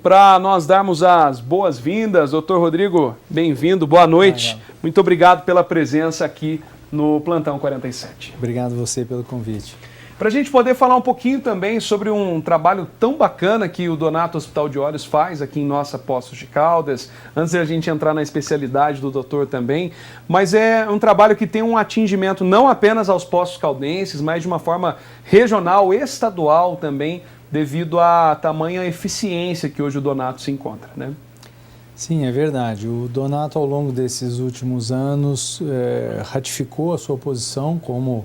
para nós darmos as boas-vindas. Doutor Rodrigo, bem-vindo, boa noite. Muito obrigado pela presença aqui no Plantão 47. Obrigado você pelo convite. Para a gente poder falar um pouquinho também sobre um trabalho tão bacana que o Donato Hospital de Olhos faz aqui em nossa Poços de Caldas, antes de a gente entrar na especialidade do doutor também, mas é um trabalho que tem um atingimento não apenas aos Poços caldenses, mas de uma forma regional, estadual também, devido à tamanha eficiência que hoje o Donato se encontra, né? Sim, é verdade. O Donato, ao longo desses últimos anos, ratificou a sua posição como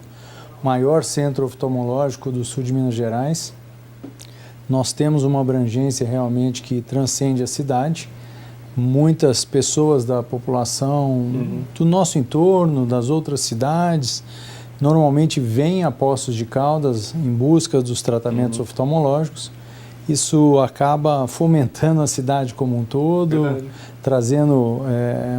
maior centro oftalmológico do sul de Minas Gerais. Nós temos uma abrangência realmente que transcende a cidade. Muitas pessoas da população do nosso entorno, das outras cidades, normalmente vêm a Poços de Caldas em busca dos tratamentos oftalmológicos. Isso acaba fomentando a cidade como um todo, trazendo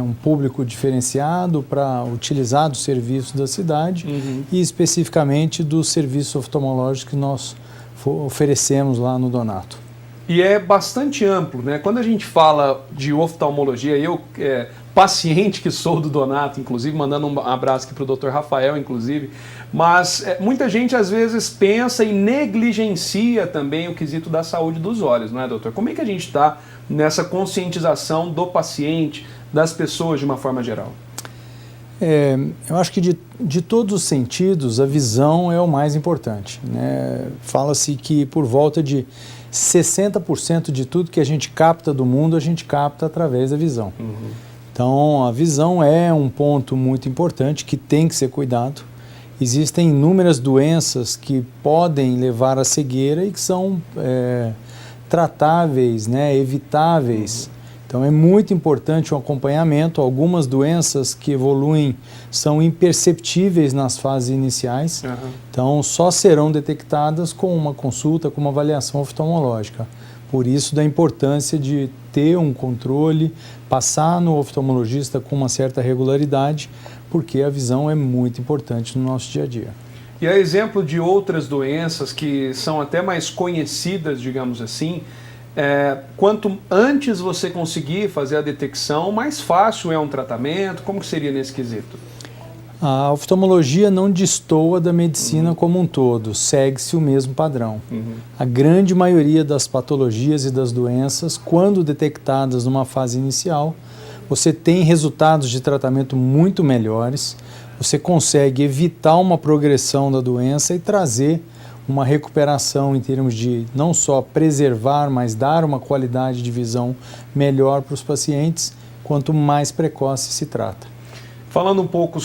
um público diferenciado para utilizar dos serviços da cidade e especificamente dos serviços oftalmológicos que nós oferecemos lá no Donato. E é bastante amplo, né? Quando a gente fala de oftalmologia, eu, paciente que sou do Donato, inclusive, mandando um abraço aqui para o Dr. Rafael, inclusive, mas muita gente às vezes pensa e negligencia também o quesito da saúde dos olhos, não é, doutor? Como é que a gente está nessa conscientização do paciente, das pessoas de uma forma geral? Eu acho que de todos os sentidos, a visão é o mais importante, né? Fala-se que por volta de 60% de tudo que a gente capta do mundo, a gente capta através da visão. Então, a visão é um ponto muito importante que tem que ser cuidado. Existem inúmeras doenças que podem levar à cegueira e que são tratáveis, né, evitáveis. Então, é muito importante o acompanhamento. Algumas doenças que evoluem são imperceptíveis nas fases iniciais. Então, só serão detectadas com uma consulta, com uma avaliação oftalmológica. Por isso, da importância de ter um controle, passar no oftalmologista com uma certa regularidade, porque a visão é muito importante no nosso dia a dia. E a exemplo de outras doenças que são até mais conhecidas, digamos assim, quanto antes você conseguir fazer a detecção, mais fácil é um tratamento? Como que seria nesse quesito? A oftalmologia não destoa da medicina como um todo, segue-se o mesmo padrão. A grande maioria das patologias e das doenças, quando detectadas numa fase inicial, você tem resultados de tratamento muito melhores, você consegue evitar uma progressão da doença e trazer uma recuperação em termos de não só preservar, mas dar uma qualidade de visão melhor para os pacientes, quanto mais precoce se trata. Falando um pouco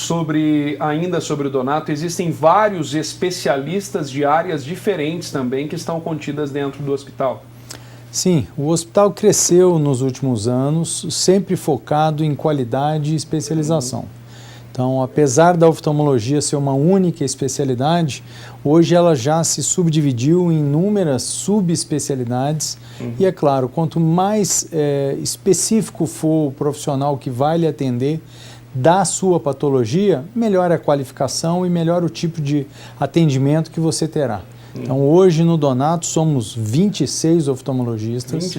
ainda sobre o Donato, existem vários especialistas de áreas diferentes também que estão contidas dentro do hospital. Sim, o hospital cresceu nos últimos anos, sempre focado em qualidade e especialização. Então, apesar da oftalmologia ser uma única especialidade, hoje ela já se subdividiu em inúmeras subespecialidades e, é claro, quanto mais específico for o profissional que vai lhe atender da sua patologia, melhor é a qualificação e melhor o tipo de atendimento que você terá. Então, hoje no Donato somos 26 oftalmologistas,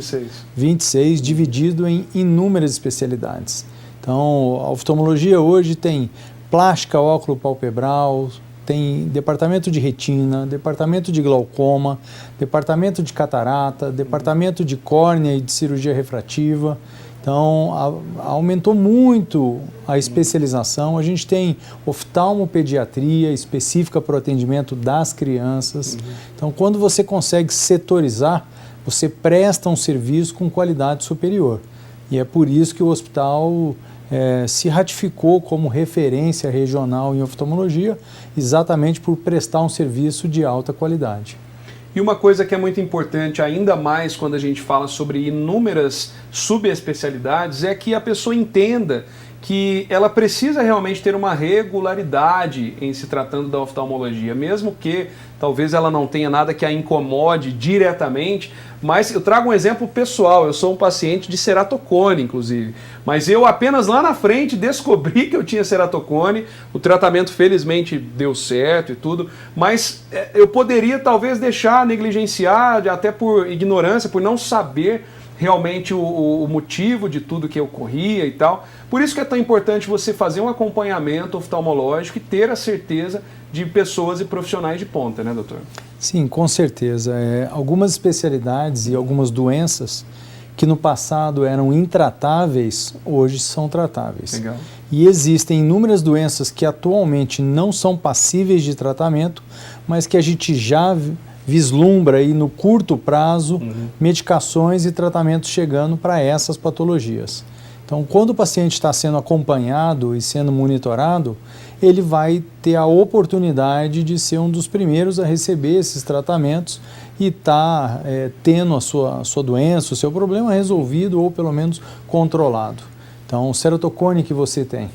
26 dividido em inúmeras especialidades. Então, a oftalmologia hoje tem plástica óculo-palpebral, tem departamento de retina, departamento de glaucoma, departamento de catarata, departamento de córnea e de cirurgia refrativa. Então, aumentou muito a especialização. A gente tem oftalmopediatria específica para o atendimento das crianças. Então, quando você consegue setorizar, você presta um serviço com qualidade superior. E é por isso que o hospital se ratificou como referência regional em oftalmologia, exatamente por prestar um serviço de alta qualidade. E uma coisa que é muito importante, ainda mais quando a gente fala sobre inúmeras subespecialidades, é que a pessoa entenda que ela precisa realmente ter uma regularidade em se tratando da oftalmologia, mesmo que talvez ela não tenha nada que a incomode diretamente, mas eu trago um exemplo pessoal, eu sou um paciente de ceratocone, inclusive, mas eu apenas lá na frente descobri que eu tinha ceratocone, o tratamento felizmente deu certo e tudo, mas eu poderia talvez deixar, negligenciar, até por ignorância, por não saber realmente o motivo de tudo que ocorria e tal. Por isso que é tão importante você fazer um acompanhamento oftalmológico e ter a certeza de pessoas e profissionais de ponta, né, doutor? Sim, com certeza. Algumas especialidades e algumas doenças que no passado eram intratáveis, hoje são tratáveis. Legal. E existem inúmeras doenças que atualmente não são passíveis de tratamento, mas que a gente já vislumbra aí no curto prazo medicações e tratamentos chegando para essas patologias. Então, quando o paciente está sendo acompanhado e sendo monitorado, ele vai ter a oportunidade de ser um dos primeiros a receber esses tratamentos e estar tendo a sua doença, o seu problema resolvido ou pelo menos controlado. Então, o ceratocone que você tem.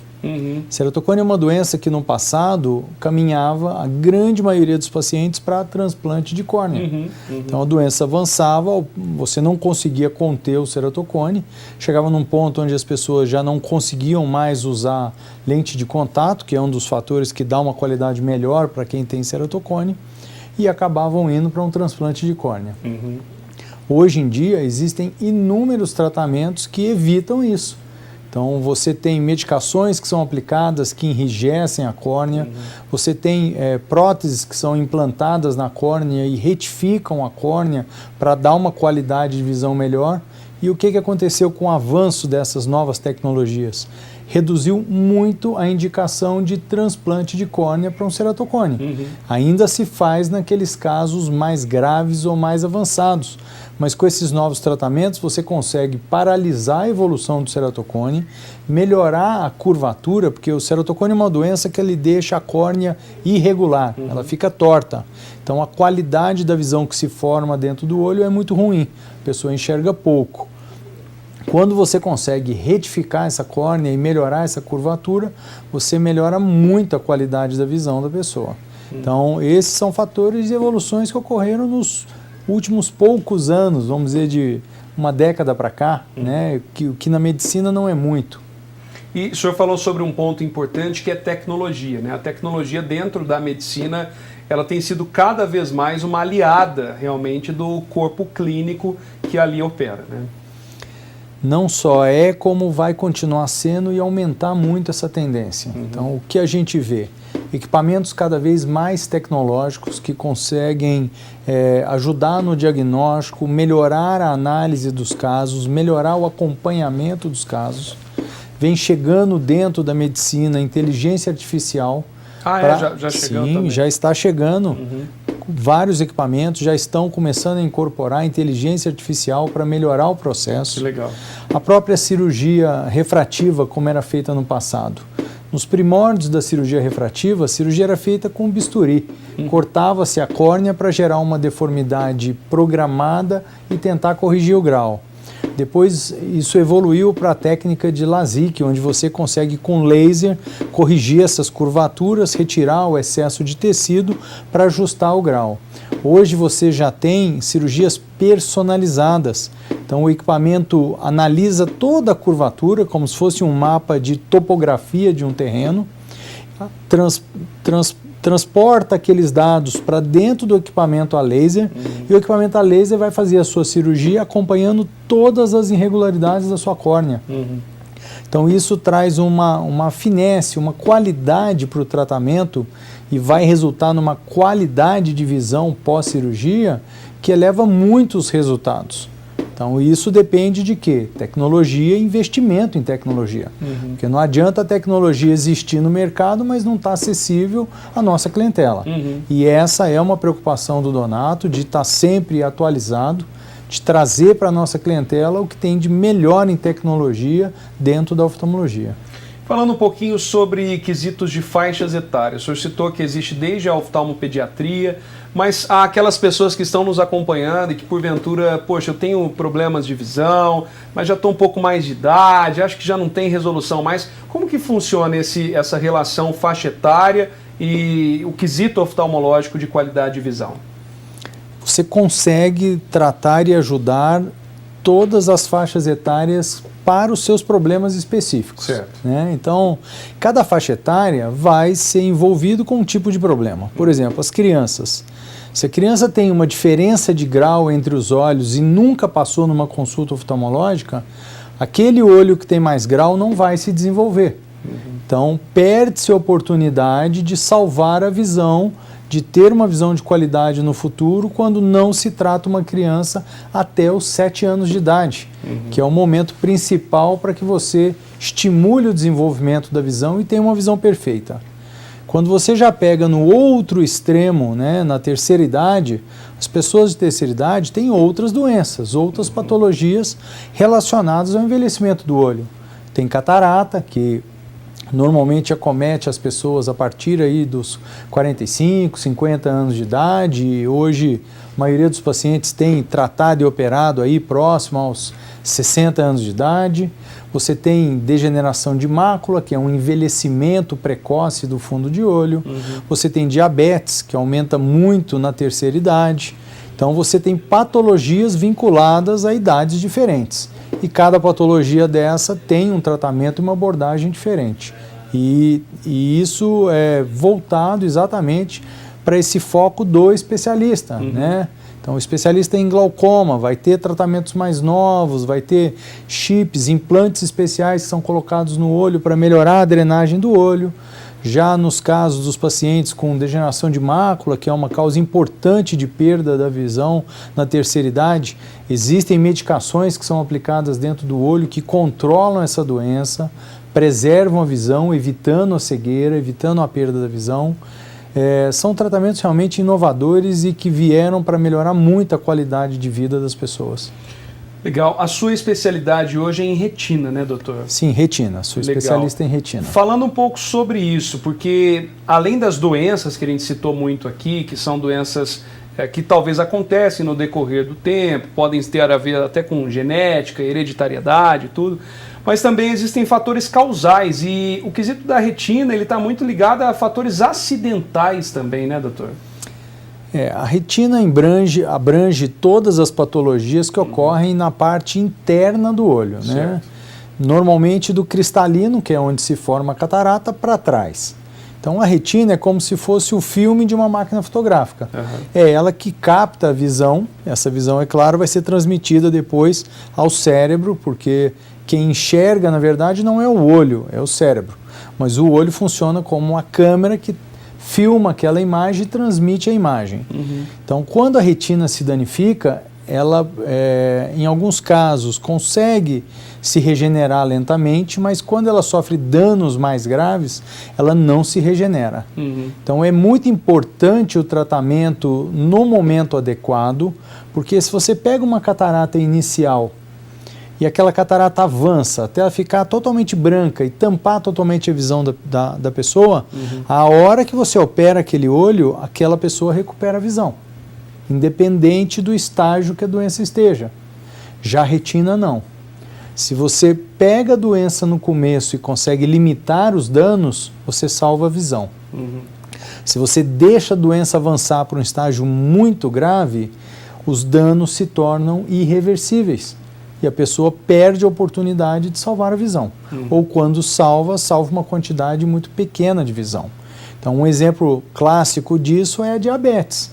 Ceratocone é uma doença que no passado caminhava a grande maioria dos pacientes para transplante de córnea. Então a doença avançava, você não conseguia conter o ceratocone, chegava num ponto onde as pessoas já não conseguiam mais usar lente de contato, que é um dos fatores que dá uma qualidade melhor para quem tem ceratocone, e acabavam indo para um transplante de córnea. Hoje em dia existem inúmeros tratamentos que evitam isso. Então, você tem medicações que são aplicadas que enrijecem a córnea, você tem próteses que são implantadas na córnea e retificam a córnea para dar uma qualidade de visão melhor. E o que aconteceu com o avanço dessas novas tecnologias? Reduziu muito a indicação de transplante de córnea para um ceratocone. Ainda se faz naqueles casos mais graves ou mais avançados, mas com esses novos tratamentos você consegue paralisar a evolução do ceratocone, melhorar a curvatura, porque o ceratocone é uma doença que ele deixa a córnea irregular, ela fica torta. Então a qualidade da visão que se forma dentro do olho é muito ruim, a pessoa enxerga pouco. Quando você consegue retificar essa córnea e melhorar essa curvatura, você melhora muito a qualidade da visão da pessoa. Então, esses são fatores de evoluções que ocorreram nos últimos poucos anos, vamos dizer, de uma década para cá, né, que na medicina não é muito. E o senhor falou sobre um ponto importante que é tecnologia, né? A tecnologia dentro da medicina, ela tem sido cada vez mais uma aliada realmente do corpo clínico que ali opera, né? Não só é, como vai continuar sendo e aumentar muito essa tendência. Então, o que a gente vê? Equipamentos cada vez mais tecnológicos que conseguem ajudar no diagnóstico, melhorar a análise dos casos, melhorar o acompanhamento dos casos. Vem chegando dentro da medicina a inteligência artificial. Já chegando Sim, também. já está chegando. Vários equipamentos já estão começando a incorporar inteligência artificial para melhorar o processo. Que legal. A própria cirurgia refrativa, como era feita no passado. Nos primórdios da cirurgia refrativa, a cirurgia era feita com bisturi. Cortava-se a córnea para gerar uma deformidade programada e tentar corrigir o grau. Depois isso evoluiu para a técnica de LASIK, onde você consegue com laser corrigir essas curvaturas, retirar o excesso de tecido para ajustar o grau. Hoje você já tem cirurgias personalizadas, então o equipamento analisa toda a curvatura como se fosse um mapa de topografia de um terreno, transporta aqueles dados para dentro do equipamento a laser e o equipamento a laser vai fazer a sua cirurgia acompanhando todas as irregularidades da sua córnea. Então isso traz uma finesse, uma qualidade para o tratamento e vai resultar numa qualidade de visão pós-cirurgia que eleva muitos resultados. Então isso depende de quê? Tecnologia e investimento em tecnologia. Porque não adianta a tecnologia existir no mercado, mas não está acessível à nossa clientela. E essa é uma preocupação do Donato, de estar sempre atualizado, de trazer para a nossa clientela o que tem de melhor em tecnologia dentro da oftalmologia. Falando um pouquinho sobre quesitos de faixas etárias, o senhor citou que existe desde a oftalmopediatria, mas há aquelas pessoas que estão nos acompanhando e que porventura, poxa, eu tenho problemas de visão, mas já estou um pouco mais de idade, acho que já não tem resolução mais. Como que funciona essa relação faixa etária e o quesito oftalmológico de qualidade de visão? Você consegue tratar e ajudar todas as faixas etárias para os seus problemas específicos. Certo. Né? Então, cada faixa etária vai ser envolvido com um tipo de problema. Por exemplo, as crianças. Se a criança tem uma diferença de grau entre os olhos e nunca passou numa consulta oftalmológica, aquele olho que tem mais grau não vai se desenvolver. Então, perde-se a oportunidade de salvar a visão, de ter uma visão de qualidade no futuro, quando não se trata uma criança até os 7 anos de idade, que é o momento principal para que você estimule o desenvolvimento da visão e tenha uma visão perfeita. Quando você já pega no outro extremo, né, na terceira idade, as pessoas de terceira idade têm outras doenças, outras patologias relacionadas ao envelhecimento do olho. Tem catarata, que normalmente acomete as pessoas a partir aí dos 45, 50 anos de idade. E hoje, a maioria dos pacientes tem tratado e operado aí próximo aos 60 anos de idade. Você tem degeneração de mácula, que é um envelhecimento precoce do fundo de olho. Você tem diabetes, que aumenta muito na terceira idade. Então, você tem patologias vinculadas a idades diferentes. E cada patologia dessa tem um tratamento e uma abordagem diferente. E isso é voltado exatamente para esse foco do especialista, né? Então, o especialista em glaucoma vai ter tratamentos mais novos, vai ter chips, implantes especiais que são colocados no olho para melhorar a drenagem do olho. Já nos casos dos pacientes com degeneração de mácula, que é uma causa importante de perda da visão na terceira idade, existem medicações que são aplicadas dentro do olho que controlam essa doença, preservam a visão, evitando a cegueira, evitando a perda da visão. São tratamentos realmente inovadores e que vieram para melhorar muito a qualidade de vida das pessoas. Legal. A sua especialidade hoje é em retina, né, doutor? Sim, retina. Sou especialista em retina. Falando um pouco sobre isso, porque além das doenças que a gente citou muito aqui, que são doenças que talvez acontecem no decorrer do tempo, podem ter a ver até com genética, hereditariedade e tudo, mas também existem fatores causais e o quesito da retina ele está muito ligado a fatores acidentais também, né, doutor? A retina abrange todas as patologias que ocorrem na parte interna do olho, né? Normalmente do cristalino, que é onde se forma a catarata, para trás. Então a retina é como se fosse o filme de uma máquina fotográfica. É ela que capta a visão. Essa visão, é claro, vai ser transmitida depois ao cérebro, porque quem enxerga, na verdade, não é o olho, é o cérebro. Mas o olho funciona como uma câmera que filma aquela imagem e transmite a imagem. Então, quando a retina se danifica, ela, em alguns casos, consegue se regenerar lentamente, mas quando ela sofre danos mais graves, ela não se regenera. Então, é muito importante o tratamento no momento adequado, porque se você pega uma catarata inicial e aquela catarata avança até ela ficar totalmente branca e tampar totalmente a visão da pessoa, a hora que você opera aquele olho, aquela pessoa recupera a visão, independente do estágio que a doença esteja. Já a retina não. Se você pega a doença no começo e consegue limitar os danos, você salva a visão. Se você deixa a doença avançar para um estágio muito grave, os danos se tornam irreversíveis. E a pessoa perde a oportunidade de salvar a visão. Ou quando salva uma quantidade muito pequena de visão. Então, um exemplo clássico disso é a diabetes.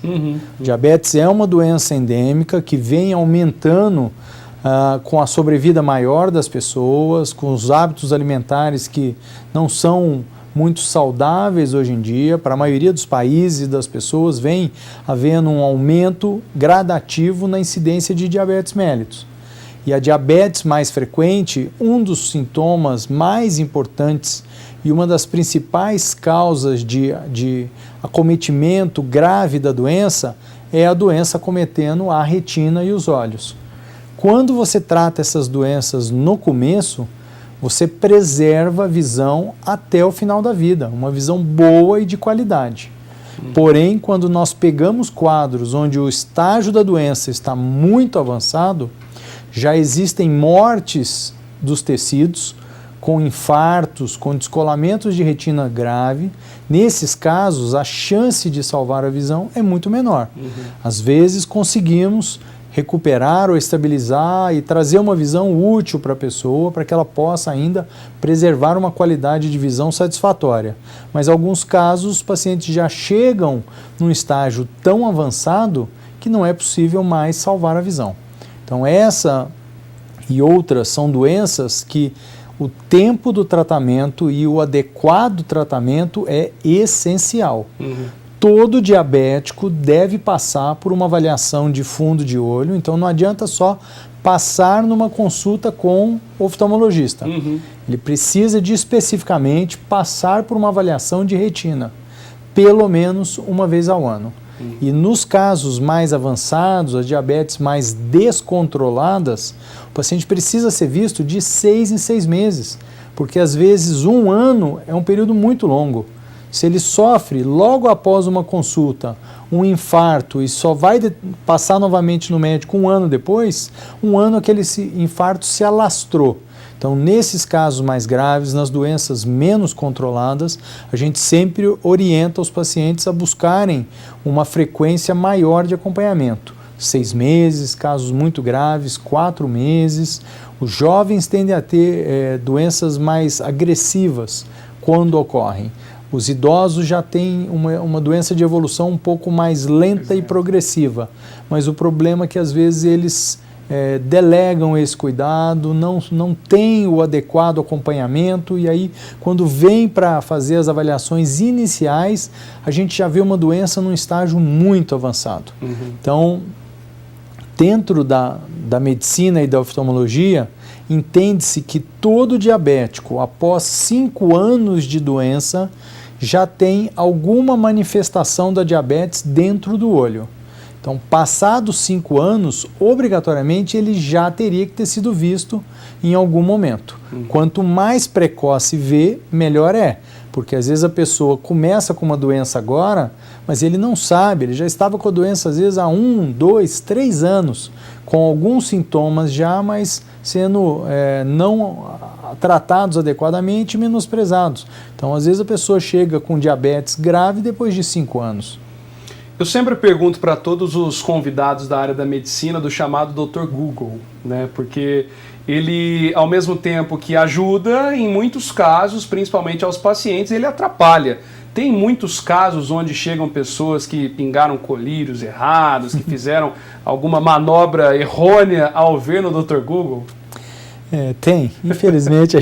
Diabetes é uma doença endêmica que vem aumentando com a sobrevida maior das pessoas, com os hábitos alimentares que não são muito saudáveis hoje em dia. Para a maioria dos países e das pessoas, vem havendo um aumento gradativo na incidência de diabetes mellitus. E a diabetes mais frequente, um dos sintomas mais importantes e uma das principais causas de acometimento grave da doença é a doença acometendo a retina e os olhos. Quando você trata essas doenças no começo, você preserva a visão até o final da vida, uma visão boa e de qualidade. Porém, quando nós pegamos quadros onde o estágio da doença está muito avançado, já existem mortes dos tecidos, com infartos, com descolamentos de retina grave. Nesses casos, a chance de salvar a visão é muito menor. Às vezes, conseguimos recuperar ou estabilizar e trazer uma visão útil para a pessoa, para que ela possa ainda preservar uma qualidade de visão satisfatória. Mas em alguns casos, os pacientes já chegam num estágio tão avançado que não é possível mais salvar a visão. Então essa e outras são doenças que o tempo do tratamento e o adequado tratamento é essencial. Todo diabético deve passar por uma avaliação de fundo de olho, então não adianta só passar numa consulta com oftalmologista. Ele precisa de especificamente passar por uma avaliação de retina, pelo menos uma vez ao ano. E nos casos mais avançados, as diabetes mais descontroladas, o paciente precisa ser visto de 6 em 6 meses, porque às vezes 1 ano é um período muito longo. Se ele sofre logo após uma consulta um infarto e só vai passar novamente no médico 1 ano depois, 1 ano aquele infarto se alastrou. Então, nesses casos mais graves, nas doenças menos controladas, a gente sempre orienta os pacientes a buscarem uma frequência maior de acompanhamento. 6 meses, casos muito graves, 4 meses. Os jovens tendem a ter doenças mais agressivas quando ocorrem. Os idosos já têm uma doença de evolução um pouco mais lenta e progressiva, mas o problema é que às vezes eles delegam esse cuidado, não têm o adequado acompanhamento e aí quando vem para fazer as avaliações iniciais, a gente já vê uma doença num estágio muito avançado. Então, dentro da medicina e da oftalmologia, entende-se que todo diabético, após 5 anos de doença, já tem alguma manifestação da diabetes dentro do olho. Então, passados 5 anos, obrigatoriamente ele já teria que ter sido visto em algum momento. Quanto mais precoce vê, melhor é. Porque às vezes a pessoa começa com uma doença agora, mas ele não sabe, ele já estava com a doença às vezes há 1, 2, 3 anos, com alguns sintomas já, mas sendo não tratados adequadamente e menosprezados. Então, às vezes a pessoa chega com diabetes grave depois de 5 anos. Eu sempre pergunto para todos os convidados da área da medicina do chamado Dr. Google, né? Porque ele, ao mesmo tempo que ajuda, em muitos casos, principalmente aos pacientes, ele atrapalha. Tem muitos casos onde chegam pessoas que pingaram colírios errados, que fizeram alguma manobra errônea ao ver no Dr. Google? Tem. Infelizmente,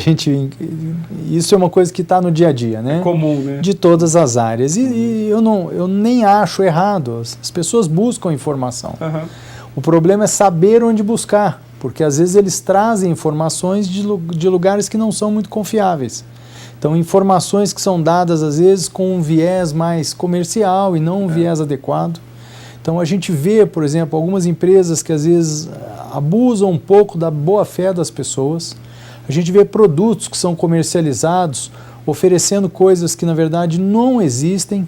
isso é uma coisa que está no dia a dia, né? É comum, né? De todas as áreas. E eu nem acho errado. As pessoas buscam informação. O problema é saber onde buscar, porque às vezes eles trazem informações de lugares que não são muito confiáveis. Então, informações que são dadas às vezes com um viés mais comercial e não um viés adequado. Então, a gente vê, por exemplo, algumas empresas que às vezes abusam um pouco da boa-fé das pessoas. A gente vê produtos que são comercializados oferecendo coisas que, na verdade, não existem.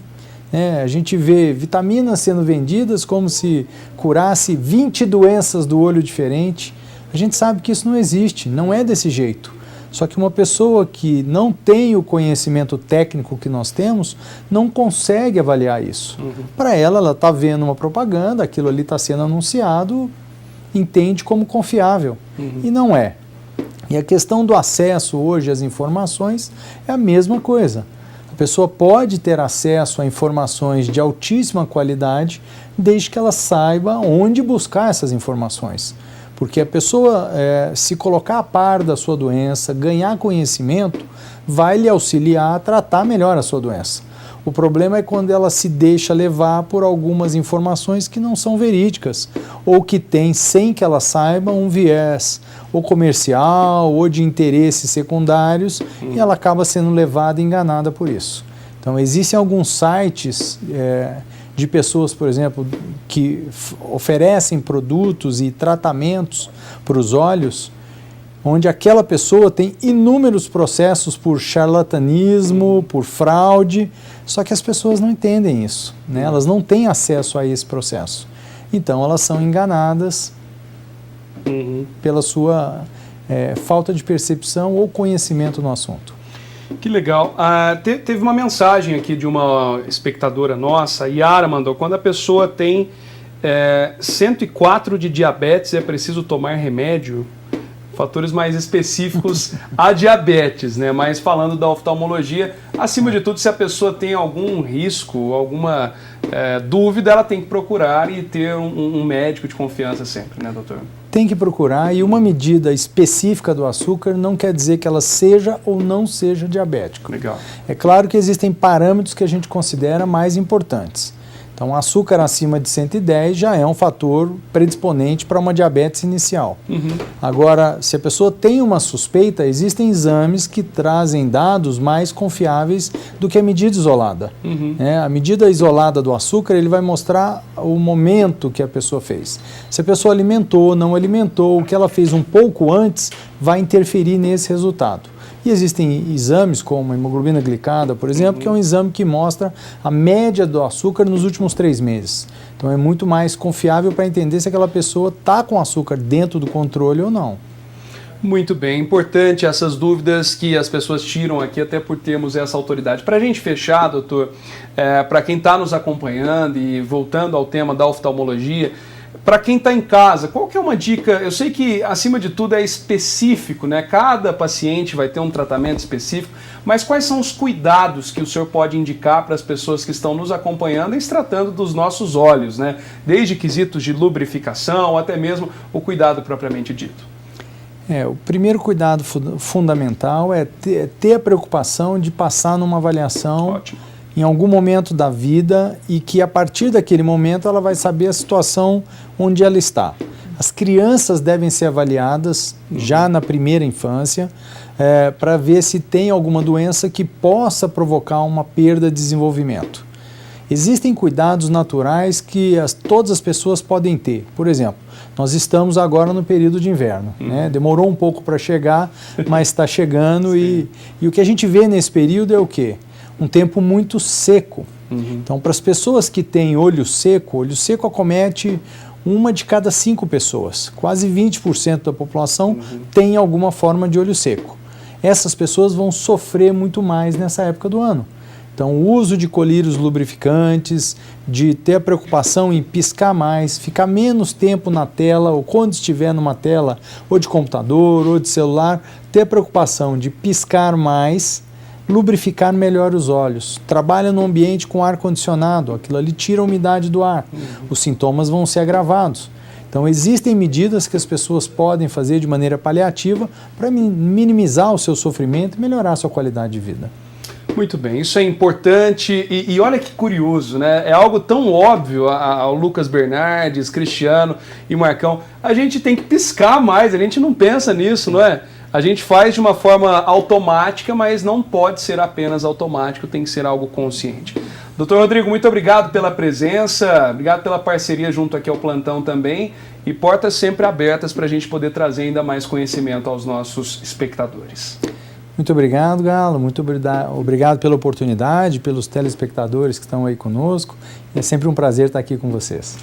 A gente vê vitaminas sendo vendidas como se curasse 20 doenças do olho diferente. A gente sabe que isso não existe, não é desse jeito. Só que uma pessoa que não tem o conhecimento técnico que nós temos, não consegue avaliar isso. Para ela está vendo uma propaganda, aquilo ali está sendo anunciado, entende como confiável. E não é. E a questão do acesso hoje às informações é a mesma coisa. A pessoa pode ter acesso a informações de altíssima qualidade, desde que ela saiba onde buscar essas informações. Porque a pessoa, se colocar a par da sua doença, ganhar conhecimento, vai lhe auxiliar a tratar melhor a sua doença. O problema é quando ela se deixa levar por algumas informações que não são verídicas, ou que tem, sem que ela saiba, um viés ou comercial ou de interesses secundários, e ela acaba sendo levada e enganada por isso. Então, existem alguns sites de pessoas, por exemplo, que oferecem produtos e tratamentos para os olhos, onde aquela pessoa tem inúmeros processos por charlatanismo, por fraude, só que as pessoas não entendem isso, né? Elas não têm acesso a esse processo. Então, elas são enganadas pela sua falta de percepção ou conhecimento no assunto. Que legal. Teve uma mensagem aqui de uma espectadora nossa, Yara mandou, quando a pessoa tem 104 de diabetes, é preciso tomar remédio? Fatores mais específicos a diabetes, né? Mas falando da oftalmologia, acima de tudo, se a pessoa tem algum risco, alguma dúvida, ela tem que procurar e ter um médico de confiança sempre, né, doutor? Tem que procurar, e uma medida específica do açúcar não quer dizer que ela seja ou não seja diabético. Legal. É claro que existem parâmetros que a gente considera mais importantes. Então, açúcar acima de 110 já é um fator predisponente para uma diabetes inicial. Agora, se a pessoa tem uma suspeita, existem exames que trazem dados mais confiáveis do que a medida isolada. A medida isolada do açúcar, ele vai mostrar o momento que a pessoa fez. Se a pessoa alimentou, não alimentou, o que ela fez um pouco antes vai interferir nesse resultado. E existem exames como a hemoglobina glicada, por exemplo, que é um exame que mostra a média do açúcar nos últimos 3 meses. Então é muito mais confiável para entender se aquela pessoa está com açúcar dentro do controle ou não. Muito bem, importante essas dúvidas que as pessoas tiram aqui, até por termos essa autoridade. Para a gente fechar, doutor, para quem está nos acompanhando e voltando ao tema da oftalmologia, para quem está em casa, qual que é uma dica? Eu sei que, acima de tudo, é específico, né? Cada paciente vai ter um tratamento específico, mas quais são os cuidados que o senhor pode indicar para as pessoas que estão nos acompanhando e se tratando dos nossos olhos, né? Desde quesitos de lubrificação até mesmo o cuidado propriamente dito. O primeiro cuidado fundamental é ter a preocupação de passar numa avaliação. Ótimo. Em algum momento da vida, e que a partir daquele momento ela vai saber a situação onde ela está. As crianças devem ser avaliadas já na primeira infância para ver se tem alguma doença que possa provocar uma perda de desenvolvimento. Existem cuidados naturais que todas as pessoas podem ter. Por exemplo, nós estamos agora no período de inverno. Né? Demorou um pouco para chegar, mas está chegando e o que a gente vê nesse período é o quê? Um tempo muito seco. Então, para as pessoas que têm olho seco acomete 1 de cada 5 pessoas. Quase 20% da população tem alguma forma de olho seco. Essas pessoas vão sofrer muito mais nessa época do ano. Então, o uso de colírios lubrificantes, de ter a preocupação em piscar mais, ficar menos tempo na tela, ou quando estiver numa tela, ou de computador, ou de celular, ter a preocupação de piscar mais, lubrificar melhor os olhos. Trabalha no ambiente com ar-condicionado, aquilo ali tira a umidade do ar. Os sintomas vão ser agravados. Então, existem medidas que as pessoas podem fazer de maneira paliativa para minimizar o seu sofrimento e melhorar a sua qualidade de vida. Muito bem, isso é importante e olha que curioso, né? É algo tão óbvio ao Lucas Bernardes, Cristiano e Marcão. A gente tem que piscar mais, a gente não pensa nisso, não é? A gente faz de uma forma automática, mas não pode ser apenas automático, tem que ser algo consciente. Doutor Rodrigo, muito obrigado pela presença, obrigado pela parceria junto aqui ao Plantão também, e portas sempre abertas para a gente poder trazer ainda mais conhecimento aos nossos espectadores. Muito obrigado, Galo, muito obrigado pela oportunidade, pelos telespectadores que estão aí conosco, é sempre um prazer estar aqui com vocês.